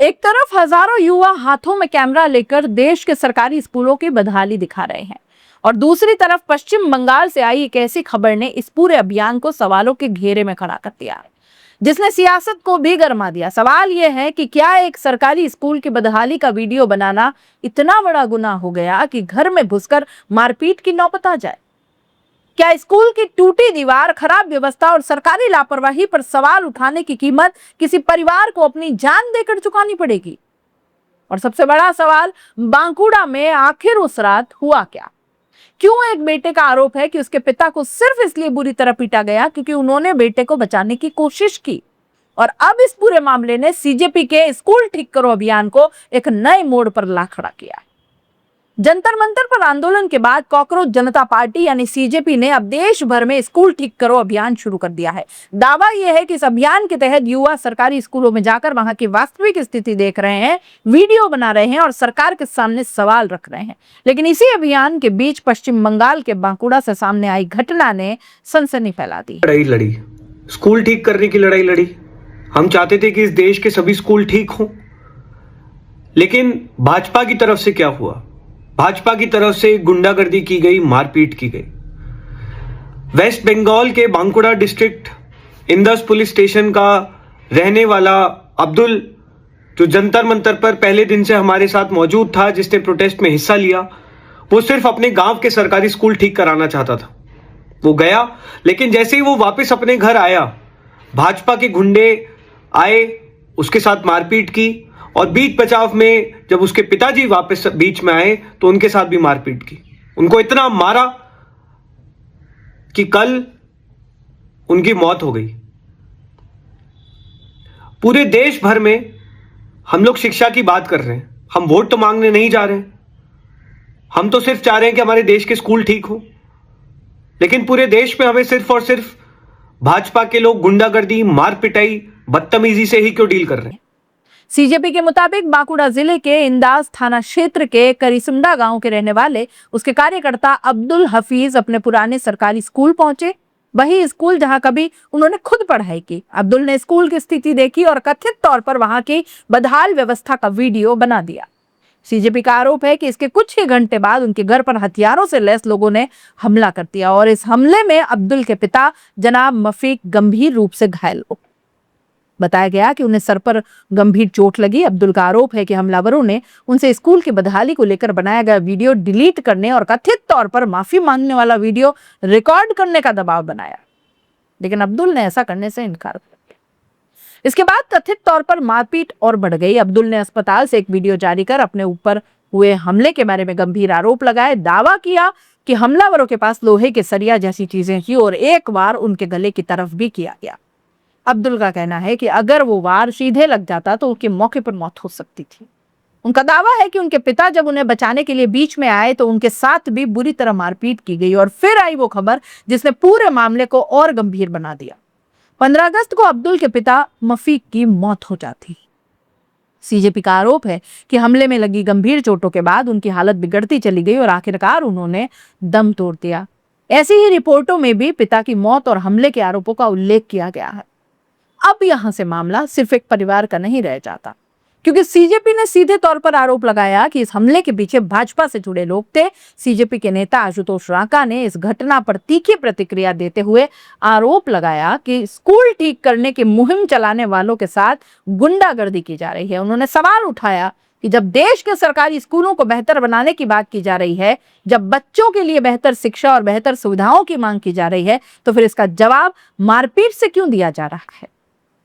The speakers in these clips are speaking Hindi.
एक तरफ हजारों युवा हाथों में कैमरा लेकर देश के सरकारी स्कूलों की बदहाली दिखा रहे हैं और दूसरी तरफ पश्चिम बंगाल से आई एक ऐसी खबर ने इस पूरे अभियान को सवालों के घेरे में खड़ा कर दिया है, जिसने सियासत को भी गरमा दिया। सवाल यह है कि क्या एक सरकारी स्कूल की बदहाली का वीडियो बनाना इतना बड़ा गुनाह हो गया कि घर में घुसकर मारपीट की नौबत आ जाए? क्या स्कूल की टूटी दीवार, खराब व्यवस्था और सरकारी लापरवाही पर सवाल उठाने की कीमत किसी परिवार को अपनी जान देकर चुकानी पड़ेगी? और सबसे बड़ा सवाल, बांकुड़ा में आखिर उस रात हुआ क्या? क्यों एक बेटे का आरोप है कि उसके पिता को सिर्फ इसलिए बुरी तरह पीटा गया क्योंकि उन्होंने बेटे को बचाने की कोशिश की। और अब इस पूरे मामले ने सीजेपी के स्कूल ठीक करो अभियान को एक नए मोड़ पर ला खड़ा किया है। जंतर मंतर पर आंदोलन के बाद कॉकरोच जनता पार्टी यानी सीजेपी ने अब देश भर में स्कूल ठीक करो अभियान शुरू कर दिया है। दावा यह है कि इस अभियान के तहत युवा सरकारी स्कूलों में जाकर वहां की वास्तविक स्थिति देख रहे हैं, वीडियो बना रहे हैं और सरकार के सामने सवाल रख रहे हैं। लेकिन इसी अभियान के बीच पश्चिम बंगाल के बांकुड़ा से सामने आई घटना ने सनसनी फैला दी। लड़ाई लड़ी, स्कूल ठीक करने की लड़ाई लड़ी। हम चाहते थे कि इस देश के सभी स्कूल ठीक हों, लेकिन भाजपा की तरफ से क्या हुआ? भाजपा की तरफ से गुंडागर्दी की गई, मारपीट की गई। वेस्ट बंगाल के Bankura district Indus police station का रहने वाला अब्दुल, जो जंतर मंतर पर पहले दिन से हमारे साथ मौजूद था, जिसने प्रोटेस्ट में हिस्सा लिया, वो सिर्फ अपने गांव के सरकारी स्कूल ठीक कराना चाहता था। वो गया, लेकिन जैसे ही वो वापस अपने घर आया, भाजपा के गुंडे आए, उसके साथ मारपीट की और बीच बचाव में जब उसके पिताजी वापस बीच में आए तो उनके साथ भी मारपीट की। उनको इतना मारा कि कल उनकी मौत हो गई। पूरे देश भर में हम लोग शिक्षा की बात कर रहे हैं, हम वोट तो मांगने नहीं जा रहे हैं, हम तो सिर्फ चाह रहे हैं कि हमारे देश के स्कूल ठीक हो। लेकिन पूरे देश में हमें सिर्फ और सिर्फ भाजपा के लोग गुंडागर्दी, मार पिटाई, बदतमीजी से ही क्यों डील कर रहे हैं? सीजेपी के मुताबिक बांकुड़ा जिले के इंदास थाना क्षेत्र के करीसुंडा गांव के रहने वाले उसके कार्यकर्ता अब्दुल हफीज अपने पुराने सरकारी स्कूल पहुंचे, वही स्कूल जहां कभी उन्होंने खुद पढ़ाई की। अब्दुल ने स्कूल की स्थिति देखी और कथित तौर पर वहां की बदहाल व्यवस्था का वीडियो बना दिया। सीजेपी का आरोप है कि इसके कुछ ही घंटे बाद उनके घर पर हथियारों से लैस लोगों ने हमला कर दिया और इस हमले में अब्दुल के पिता जनाब मफीक गंभीर रूप से घायल हो। बताया गया कि उन्हें सर पर गंभीर चोट लगी। अब्दुल का आरोप है कि हमलावरों ने उनसे स्कूल की बदहाली को लेकर बनाया गया वीडियो डिलीट करने और कथित तौर पर माफी मांगने वाला वीडियो रिकॉर्ड करने का दबाव बनाया, लेकिन अब्दुल ने ऐसा करने से इनकार कर दिया। इसके बाद कथित तौर पर मारपीट और बढ़ गई। अब्दुल ने अस्पताल से एक वीडियो जारी कर अपने ऊपर हुए हमले के बारे में गंभीर आरोप लगाए। दावा किया कि हमलावरों के पास लोहे के सरिया जैसी चीजें थी और एक बार उनके गले की तरफ भी किया गया। अब्दुल का कहना है कि अगर वो वार सीधे लग जाता तो उनके मौके पर मौत हो सकती थी। उनका दावा है कि उनके पिता जब उन्हें बचाने के लिए बीच में आए तो उनके साथ भी बुरी तरह मारपीट की गई और फिर आई वो खबर जिसने पूरे मामले को और गंभीर बना दिया। 15 अगस्त को अब्दुल के पिता मफीक की मौत हो जाती। सीजेपी का आरोप है कि हमले में लगी गंभीर चोटों के बाद उनकी हालत बिगड़ती चली गई और आखिरकार उन्होंने दम तोड़ दिया। ऐसी ही रिपोर्टों में भी पिता की मौत और हमले के आरोपों का उल्लेख किया गया है। अब यहां से मामला सिर्फ एक परिवार का नहीं रह जाता, क्योंकि सीजेपी ने सीधे तौर पर आरोप लगाया कि इस हमले के पीछे भाजपा से जुड़े लोग थे। सीजेपी के नेता आशुतोष रांका ने इस घटना पर तीखी प्रतिक्रिया देते हुए आरोप लगाया कि स्कूल ठीक करने की मुहिम चलाने वालों के साथ गुंडागर्दी की जा रही है। उन्होंने सवाल उठाया कि जब देश के सरकारी स्कूलों को बेहतर बनाने की बात की जा रही है, जब बच्चों के लिए बेहतर शिक्षा और बेहतर सुविधाओं की मांग की जा रही है, तो फिर इसका जवाब मारपीट से क्यों दिया जा रहा है?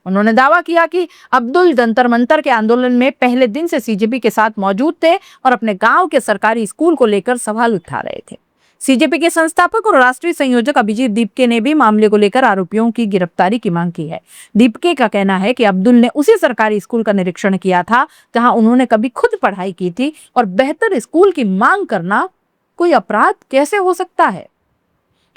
उन्होंने दावा किया कि अब्दुल जंतर मंतर के आंदोलन में पहले दिन से सीजेपी के साथ मौजूद थे और अपने गांव के सरकारी स्कूल को लेकर सवाल उठा रहे थे। सीजेपी के संस्थापक और राष्ट्रीय संयोजक अभिजीत दीपके ने भी मामले को लेकर आरोपियों की गिरफ्तारी की मांग की है। दीपके का कहना है कि अब्दुल ने उसी सरकारी स्कूल का निरीक्षण किया था जहां उन्होंने कभी खुद पढ़ाई की थी और बेहतर स्कूल की मांग करना कोई अपराध कैसे हो सकता है?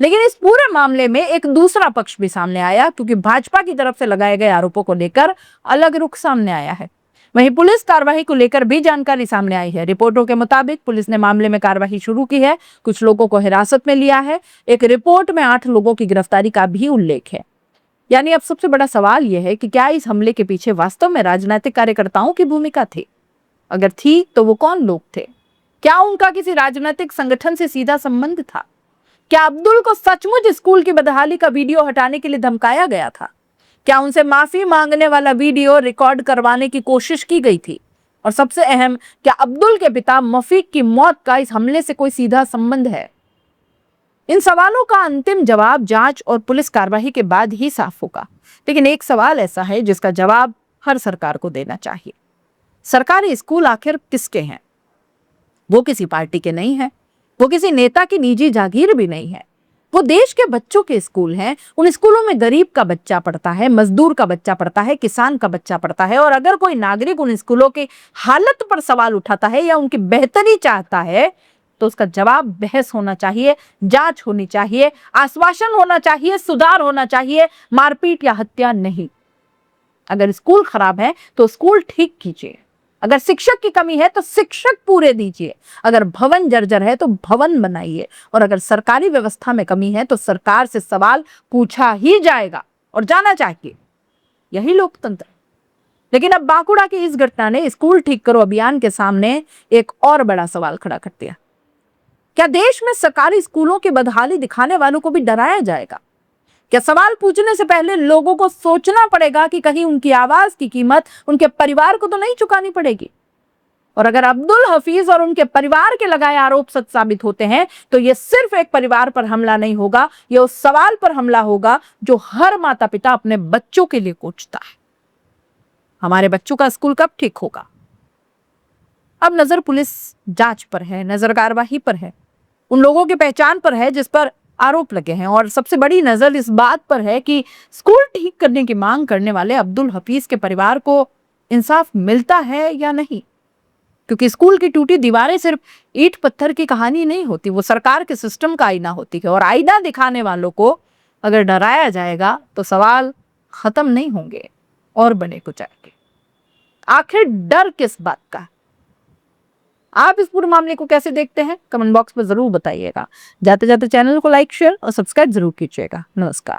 लेकिन इस पूरे मामले में एक दूसरा पक्ष भी सामने आया, क्योंकि भाजपा की तरफ से लगाए गए आरोपों को लेकर अलग रुख सामने आया है। वहीं पुलिस कार्रवाई को लेकर भी जानकारी सामने आई है। रिपोर्टों के मुताबिक पुलिस ने मामले में कार्रवाई शुरू की है, कुछ लोगों को हिरासत में लिया है। एक रिपोर्ट में 8 लोगों की गिरफ्तारी का भी उल्लेख है। यानी अब सबसे बड़ा सवाल यह है कि क्या इस हमले के पीछे वास्तव में राजनीतिक कार्यकर्ताओं की भूमिका थी? अगर थी तो वो कौन लोग थे? क्या उनका किसी राजनीतिक संगठन से सीधा संबंध था? क्या अब्दुल को सचमुच स्कूल की बदहाली का वीडियो हटाने के लिए धमकाया गया था? क्या उनसे माफी मांगने वाला वीडियो रिकॉर्ड करवाने की कोशिश की गई थी? और सबसे अहम, क्या अब्दुल के पिता मफीक की मौत का इस हमले से कोई सीधा संबंध है? इन सवालों का अंतिम जवाब जांच और पुलिस कार्रवाई के बाद ही साफ होगा। लेकिन एक सवाल ऐसा है जिसका जवाब हर सरकार को देना चाहिए। सरकारी स्कूल आखिर किसके हैं? वो किसी पार्टी के नहीं है, वो किसी नेता की निजी जागीर भी नहीं है। वो देश के बच्चों के स्कूल हैं। उन स्कूलों में गरीब का बच्चा पढ़ता है, मजदूर का बच्चा पढ़ता है, किसान का बच्चा पढ़ता है। और अगर कोई नागरिक उन स्कूलों की हालत पर सवाल उठाता है या उनकी बेहतरी चाहता है तो उसका जवाब बहस होना चाहिए, जांच होनी चाहिए, आश्वासन होना चाहिए, सुधार होना चाहिए, मारपीट या हत्या नहीं। अगर स्कूल खराब है तो स्कूल ठीक कीजिए। अगर शिक्षक की कमी है तो शिक्षक पूरे दीजिए। अगर भवन जर्जर है तो भवन बनाइए। और अगर सरकारी व्यवस्था में कमी है तो सरकार से सवाल पूछा ही जाएगा और जाना चाहिए। यही लोकतंत्र। लेकिन अब बांकुड़ा की इस घटना ने स्कूल ठीक करो अभियान के सामने एक और बड़ा सवाल खड़ा कर दिया। क्या देश में सरकारी स्कूलों की बदहाली दिखाने वालों को भी डराया जाएगा? क्या सवाल पूछने से पहले लोगों को सोचना पड़ेगा कि कहीं उनकी आवाज की कीमत उनके परिवार को तो नहीं चुकानी पड़ेगी? और अगर अब्दुल हफीज और उनके परिवार के लगाए आरोप सच साबित होते हैं तो यह सिर्फ एक परिवार पर हमला नहीं होगा, यह उस सवाल पर हमला होगा जो हर माता पिता अपने बच्चों के लिए पूछता है। हमारे बच्चों का स्कूल कब ठीक होगा? अब नजर पुलिस जांच पर है, नजर कार्रवाई पर है, उन लोगों की पहचान पर है जिस पर आरोप लगे हैं। और सबसे बड़ी नजर इस बात पर है कि स्कूल ठीक करने की मांग करने वाले अब्दुल हफीज के परिवार को इंसाफ मिलता है या नहीं। क्योंकि स्कूल की टूटी दीवारें सिर्फ ईंट पत्थर की कहानी नहीं होती, वो सरकार के सिस्टम का आईना होती है। और आईना दिखाने वालों को अगर डराया जाएगा तो सवाल खत्म नहीं होंगे और बने कुचाएंगे। आखिर डर किस बात का? आप इस पूरे मामले को कैसे देखते हैं? कमेंट बॉक्स में जरूर बताइएगा। जाते जाते चैनल को लाइक, शेयर और सब्सक्राइब जरूर कीजिएगा। नमस्कार।